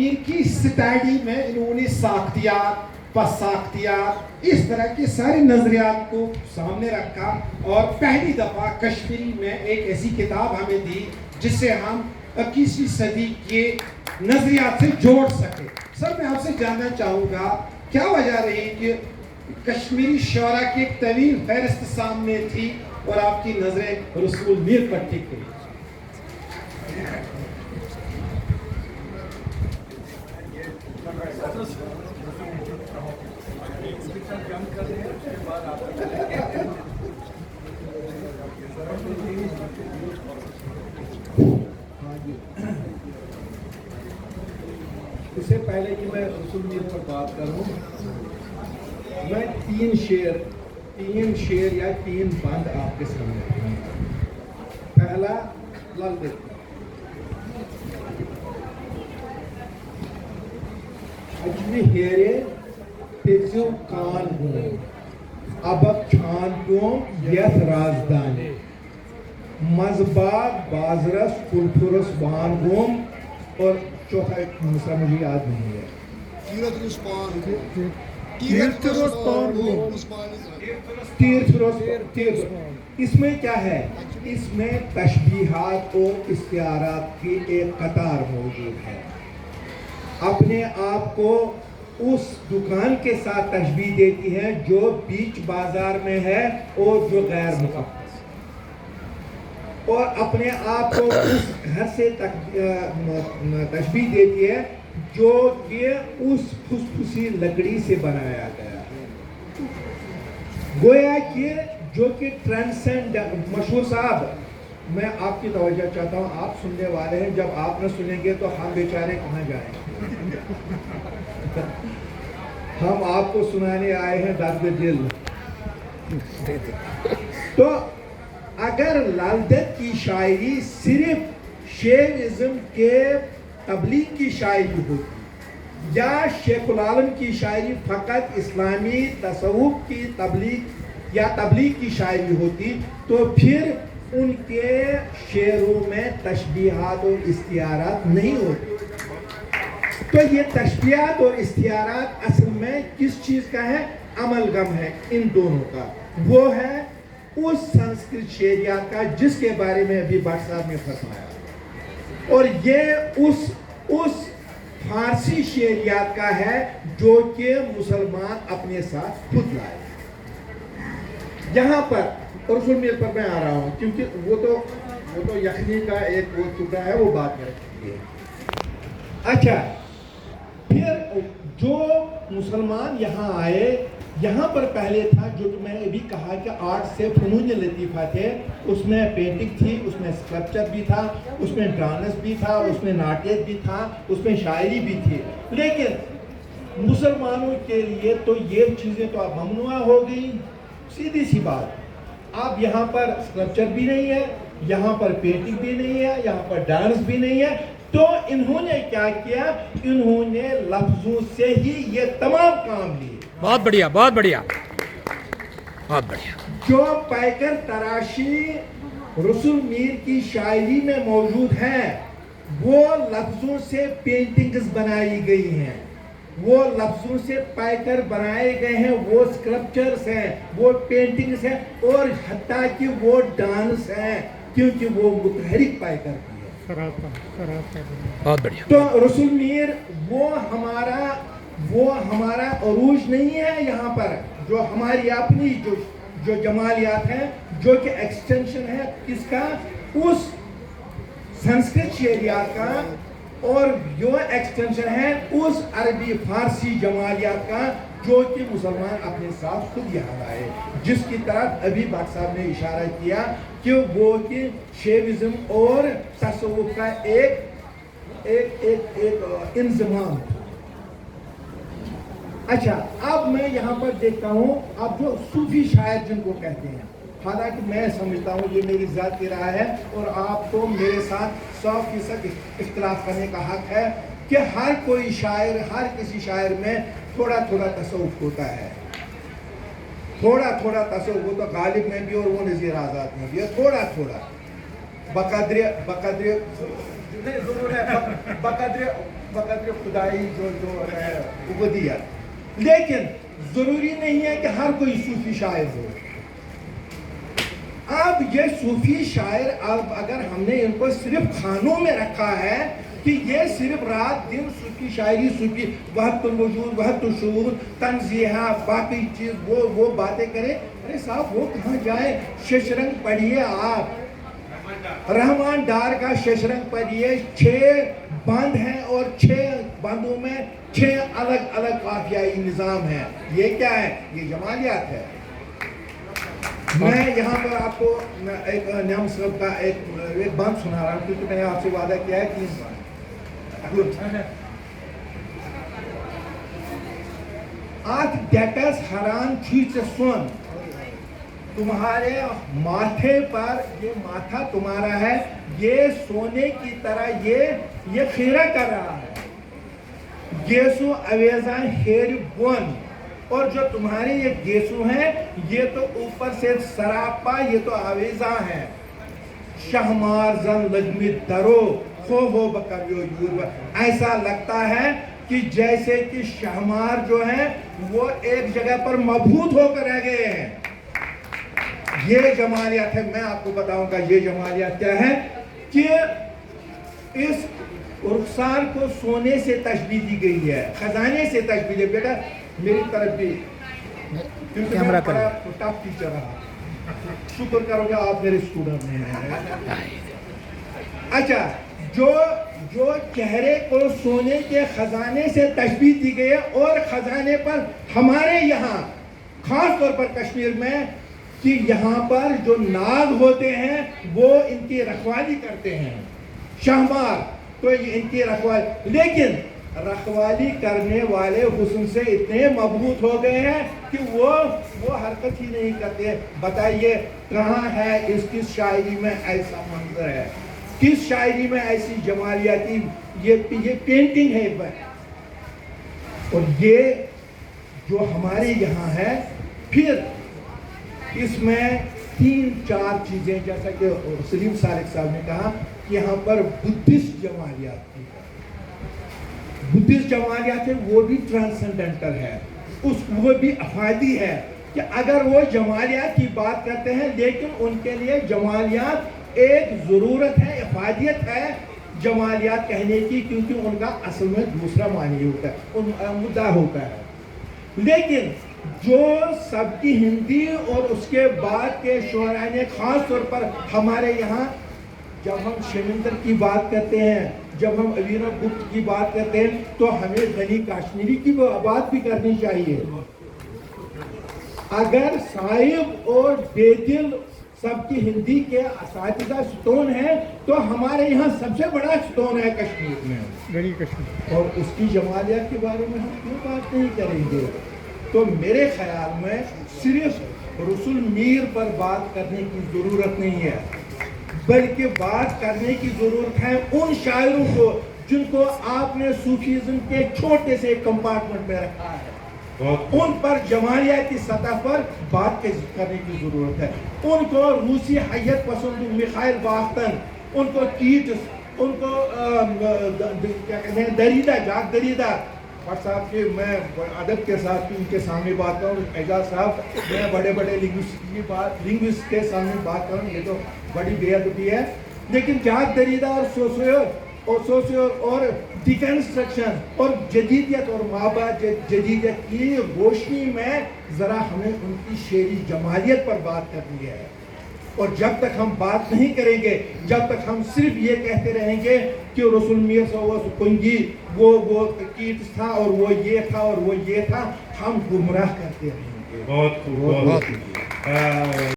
میر کی اسٹڈی میں انہوں نے ساختیات، پس ساختیات، اس طرح کے سارے نظریات کو سامنے رکھا اور پہلی دفعہ کشمیری میں ایک ایسی کتاب ہمیں دی جس سے ہم 21ویں صدی کے نظریات سے جوڑ سکے. سر میں آپ سے جاننا چاہوں گا کیا وجہ رہی کہ کشمیری شعراء کی ایک طویل فہرست سامنے تھی اور آپ کی نظریں رسول میر پر ٹک گئی؟ اس سے پہلے کہ میں رسول میر پر بات کروں، میں تین شعر یا تین بند آپ کے سامنے رکھوں گا. پہلا لل دید. اجمہ ہیرے تیزو کان گون ابک چھان پیوم یت رازدانی مزباغ بازرس کلفرس بان گوم. اور چوتھا مصرع مجھے یاد نہیں ہے. اس میں کیا ہے؟ اس میں تشبیہات اور استعارات کی ایک قطار موجود ہے. اپنے آپ کو اس دکان کے ساتھ تشبیہ دیتی ہے جو بیچ بازار میں ہے اور جو غیر مقدس، اور اپنے آپ کو اس گھر سے تشبیہ دیتی ہے جو کہ اس پھسپھسی لکڑی سے بنایا گیا ہے. گویا کہ جو کہ ٹرانسینڈ. مشہور صاحب، میں آپ کی توجہ چاہتا ہوں، آپ سننے والے ہیں، جب آپ نہ سنیں گے تو ہم بیچارے کہاں جائیں گے؟ ہم آپ کو سنانے آئے ہیں درد دل. تو اگر لل دید کی شاعری صرف شیوازم کے تبلیغ کی شاعری ہوتی یا شیخ العالم کی شاعری فقط اسلامی تصوف کی تبلیغ کی شاعری ہوتی تو پھر ان کے شعروں میں تشبیہات اور استعارات نہیں ہوتے. تو یہ تشبیہات اور استعارات اصل میں کس چیز کا ہے؟ عمل گم ہے ان دونوں کا. وہ ہے اس سنسکرت شعریات کا جس کے بارے میں ابھی بٹ صاحب نے فرمایا، اور یہ اس فارسی شعریات کا ہے جو کہ مسلمان اپنے ساتھ خود لائے. یہاں پر رسول میر پر میں آ رہا ہوں کیونکہ وہ تو یخنی کا ایک وہ ٹکڑا ہے، وہ بات میں رکھیں گے. اچھا، پھر جو مسلمان یہاں آئے، یہاں پر پہلے تھا جو میں نے بھی کہا کہ آرٹ سے فنون لطیفہ تھے. اس میں پینٹنگ تھی، اس میں اسکلپچر بھی تھا، اس میں ڈانس بھی تھا، اس میں ناٹک بھی تھا، اس میں شاعری بھی تھی. لیکن مسلمانوں کے لیے تو یہ چیزیں تو اب ممنوع ہو گئی. سیدھی سی بات، اب یہاں پر اسکلپچر بھی نہیں ہے، یہاں پر پینٹنگ بھی نہیں ہے، یہاں پر ڈانس بھی نہیں ہے. تو انہوں نے کیا کیا؟ انہوں نے لفظوں سے ہی یہ تمام کام لیے. بہت بڑھیا، بہت بڑھیا، بہت بڑھیا. جو پیکر تراشی رسول میر کی شاعری میں موجود ہیں وہ لفظوں سے پینٹنگز بنائی گئی ہیں، وہ لفظوں سے پیکر بنائے گئے ہیں، وہ اسکلپچرز ہیں، وہ پینٹنگز ہیں، اور حتیٰ کہ وہ ڈانس ہیں کیونکہ وہ متحرک پیکر کی ہے. بہت بڑھیا. تو رسول میر وہ ہمارا عروج نہیں ہے یہاں پر، جو ہماری اپنی جو جمالیات ہیں، جو کہ ایکسٹینشن ہے کس کا؟ اس سنسکرت شعریات کا، اور جو ایکسٹینشن ہے اس عربی فارسی جمالیات کا جو کہ مسلمان اپنے ساتھ خود یہاں لائے، جس کی طرف ابھی بٹ صاحب نے اشارہ کیا کہ وہ کہ شیوازم اور تصوف کا ایک انضمام. اچھا، اب میں یہاں پر دیکھتا ہوں اب جو صوفی شاعر جن کو کہتے ہیں، حالانکہ میں سمجھتا ہوں یہ میری ذاتی رائے ہے اور آپ کو میرے ساتھ 100% اختلاف کرنے کا حق ہے کہ ہر کوئی شاعر، ہر کسی شاعر میں تھوڑا تھوڑا تصوف ہوتا ہے، تھوڑا تھوڑا تصوف ہوتا. غالب میں بھی اور وہ نذیر آزاد میں بھی تھوڑا बकदर खुदाई जो है उबूदियत। लेकिन जरूरी नहीं है कि हर कोई सूफी शायर हो। अब ये सूफी शायर, अब अगर हमने इनको सिर्फ खानों में रखा है कि ये सिर्फ रात दिन सूफी शायरी, सूफी वहदतुल वजूद, वहदतुल शऊर, तंज़ीहा, बाकी चीज़ वो बातें करें, अरे साहब वो कहाँ जाए? शशरंग पढ़िए आप, रहमान डार का शशरंग पढ़िए, 6 बंद हैं और 6 बंदों में 6 अलग अलग काफियाई निज़ाम है। ये क्या है? ये जमालियात है। मैं यहाँ पर आपको एक न्याम साहब का एक बात सुना रहा हूँ, क्योंकि मैंने आपसे वादा किया है 3 बार। आज डेटस हरान चीज सुन, तुम्हारे माथे पर, ये माथा तुम्हारा है, ये सोने की तरह ये खीरा कर रहा है। गेसु अवेजा हेर बोन, और जो तुम्हारे ये गेसु हैं ये तो ऊपर से सरापा, ये तो आवेजा है। शहमार जन लजमी दरो हो बकरियो यूर, ऐसा लगता है कि जैसे कि शहमार जो है वो एक जगह पर मबहूत होकर रह गए हैं। ये जमालियात है। मैं आपको बताऊंगा ये जमालियात क्या है कि इस रुखसार को सोने से तशबीह दी गई है, खजाने से तशबीह है। बेटा मेरी तरफ भी, क्योंकि मैं बड़ा टफ टीचर रहा, शुक्र करोगे आप मेरे स्टूडेंट हैं। अच्छा, जो चेहरे को सोने के खजाने से तशबीह दी गई है, और खजाने पर हमारे यहाँ खास तौर पर कश्मीर में कि यहाँ पर जो नाग होते हैं वो इनकी रखवाली करते हैं, शाहमार, तो ये इनकी रखवाली, लेकिन रखवाली करने वाले हुस्न से इतने मबहूत हो गए हैं कि वो हरकत ही नहीं करते। बताइए कहाँ है इसकी शायरी में ऐसा मंजर है? किस शायरी में ऐसी जमालियाती ये पेंटिंग है? और ये जो हमारे यहाँ है, फिर इसमें 3-4 चीजें, जैसा कि सलीम सारिक साहब ने कहा कि यहाँ पर बुद्धिस्ट जमालियात की है। बुद्धिस्ट जमालियात है, वो भी ट्रांसेंडेंटल है, वो भी अफादी है कि अगर वो जमालियात की बात करते हैं, लेकिन उनके लिए जमालियात एक ज़रूरत है, अफादियत है जमालियात कहने की, क्योंकि उनका असल में दूसरा मानी होता है, मुद्दा होता है। लेकिन जो सबकी हिंदी और उसके बाद के शोरा ने, खास तौर पर हमारे यहाँ जब हम शेमिंदर की बात करते हैं, जब हम अवीना गुप्त की बात करते हैं, तो हमें गनी कश्मीरी की बात भी करनी चाहिए। अगर साहिब और बेदिल सबकी हिंदी के असातिज़ा स्टोन है, तो हमारे यहाँ सबसे बड़ा स्टोन है कश्मीर में, गनी कश्मीर, और उसकी जमालियात के बारे में हम क्यों बात नहीं करेंगे? तो मेरे ख्याल में सिर्फ रसूल मीर पर बात करने की ज़रूरत नहीं है, बल्कि बात करने की ज़रूरत है उन शायरों को जिनको आपने सूफीज़्म के छोटे से कंपार्टमेंट में रखा है। उन पर जमालियात की सतह पर बात करने की ज़रूरत है। उनको रूसी हय्यत पसंद मिखाइल वाख्तन, उनको कीट्स, उनको क्या कहते हैं, दरीदा, जाक दरीदा साहब के, मैं अदब के साथ उनके सामने बात करूँ, एजाज साहब, मैं बड़े बड़े लिंग्विस्ट के सामने बात करूँ, ये तो बड़ी बेअदबी है। लेकिन जाक दरीदा और सोशियो और डिकंस्ट्रक्शन और जदीदियत और माबा जदीदियत की रोशनी में ज़रा हमें उनकी शेरी जमालियत पर बात करनी है। और जब तक हम बात नहीं करेंगे, जब तक हम सिर्फ ये कहते रहेंगे कि रसूल मीर कुंजी वो कीट था और वो ये था और वो ये था, हम गुमराह करते रहेंगे। बहुत